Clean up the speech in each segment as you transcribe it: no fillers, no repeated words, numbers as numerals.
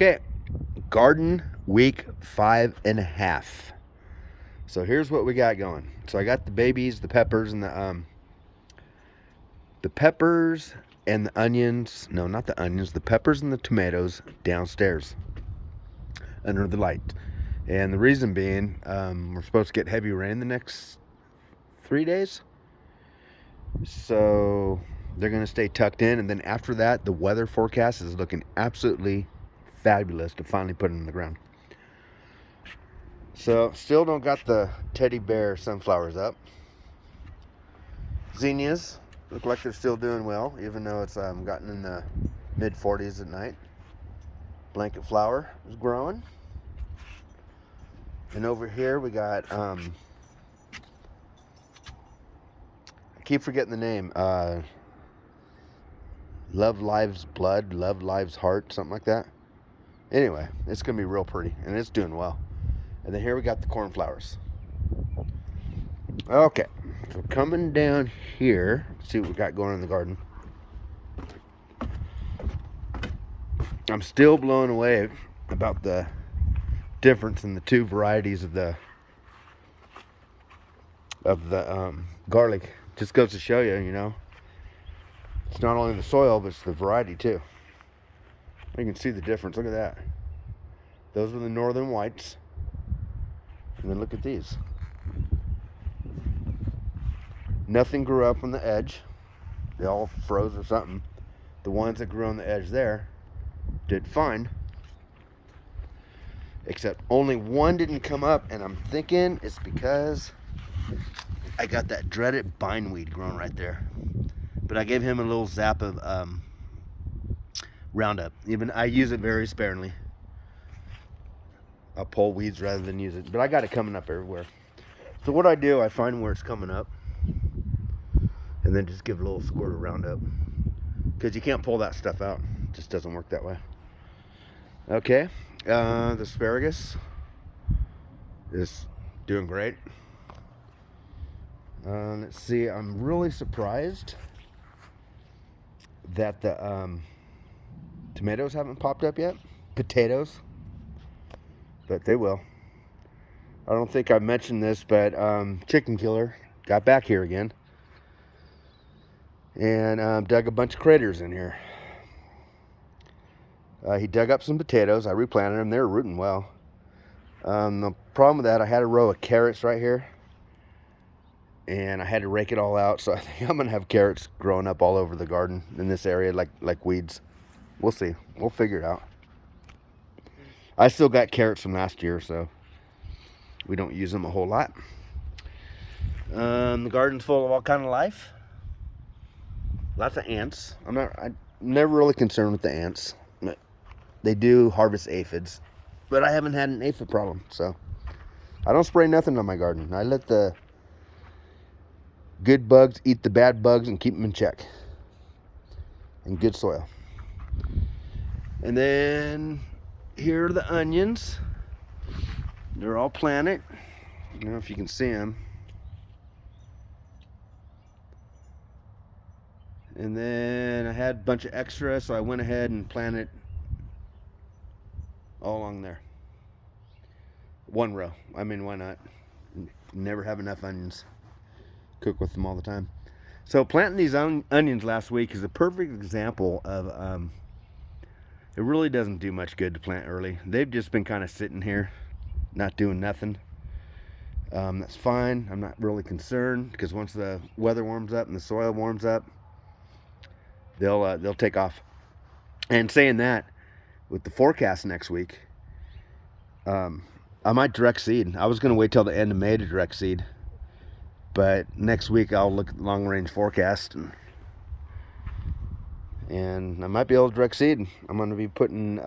Okay, garden week 5.5. So here's what we got going. So I got the babies, the peppers, and the peppers and the onions. No, not the onions. The peppers and the tomatoes downstairs under the light. And the reason being, we're supposed to get heavy rain the next 3 days. So they're going to stay tucked in. And then after that, the weather forecast is looking absolutely fabulous to finally put them in the ground. So still don't got the teddy bear sunflowers up. Zinnias look like they're still doing well, even though it's gotten in the mid 40s at night. Blanket flower is growing. And over here we got, I keep forgetting the name, Love Lives Blood, Love Lives Heart, something like that. Anyway, it's going to be real pretty, and it's doing well. And then here we got the cornflowers. Okay, so coming down here, see what we got going in the garden. I'm still blown away about the difference in the two varieties of the garlic. Just goes to show you, it's not only the soil, but it's the variety too. You can see the difference. Look at that. Those are the northern whites. And then look at these. Nothing grew up on the edge. They all froze or something. The ones that grew on the edge there did fine. Except only one didn't come up, and I'm thinking it's because I got that dreaded bindweed growing right there. But I gave him a little zap of Roundup. Even I use it very sparingly. I'll pull weeds rather than use it. But I got it coming up everywhere. So what I do, I find where it's coming up, and then just give a little squirt of Roundup. Because you can't pull that stuff out. It just doesn't work that way. Okay, the asparagus is doing great. Let's see, I'm really surprised that the tomatoes haven't popped up yet. Potatoes. But they will. I don't think I mentioned this, but Chicken Killer got back here again. And dug a bunch of critters in here. He dug up some potatoes. I replanted them. They were rooting well. The problem with that, I had a row of carrots right here. And I had to rake it all out. So I think I'm going to have carrots growing up all over the garden in this area like weeds. We'll see. We'll figure it out. I still got carrots from last year, so we don't use them a whole lot. The garden's full of all kind of life. Lots of ants. I'm never really concerned with the ants. They do harvest aphids, but I haven't had an aphid problem, so I don't spray nothing on my garden. I let the good bugs eat the bad bugs and keep them in check. And good soil. And then here are the onions. They're all planted. I don't know if you can see them. And then I had a bunch of extra, so I went ahead and planted all along there. One row. I mean, why not? Never have enough onions. Cook with them all the time. So planting these onions last week is a perfect example of it really doesn't do much good to plant early. They've just been kind of sitting here, not doing nothing. That's fine. I'm not really concerned because once the weather warms up and the soil warms up, they'll take off. And saying that, with the forecast next week, I might direct seed. I was going to wait till the end of May to direct seed, but next week I'll look at the long range forecast and I might be able to direct seed. I'm going to be putting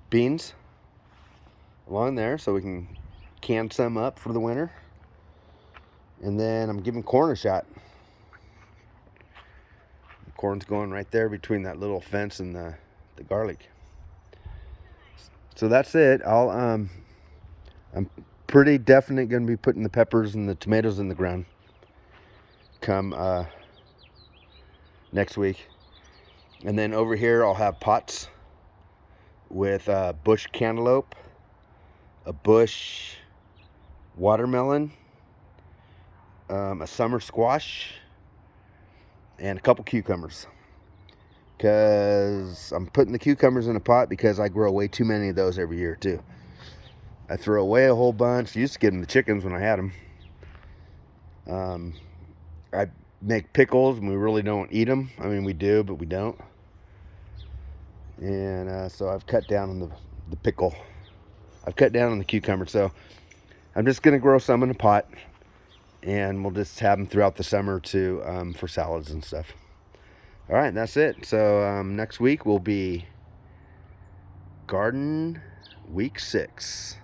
beans along there so we can can some up for the winter. And then I'm giving corn a shot. The corn's going right there between that little fence and the garlic. So that's it. I'm pretty definite going to be putting the peppers and the tomatoes in the ground come next week. And then over here I'll have pots with a bush cantaloupe, a bush watermelon, a summer squash, and a couple cucumbers. Because I'm putting the cucumbers in a pot because I grow way too many of those every year too. I throw away a whole bunch. I used to give them to chickens when I had them. I make pickles and we really don't eat them. I mean, we do, but we don't. And so I've cut down on the pickle. I've cut down on the cucumber. So I'm just going to grow some in a pot. And we'll just have them throughout the summer for salads and stuff. All right, that's it. So next week will be garden week 6.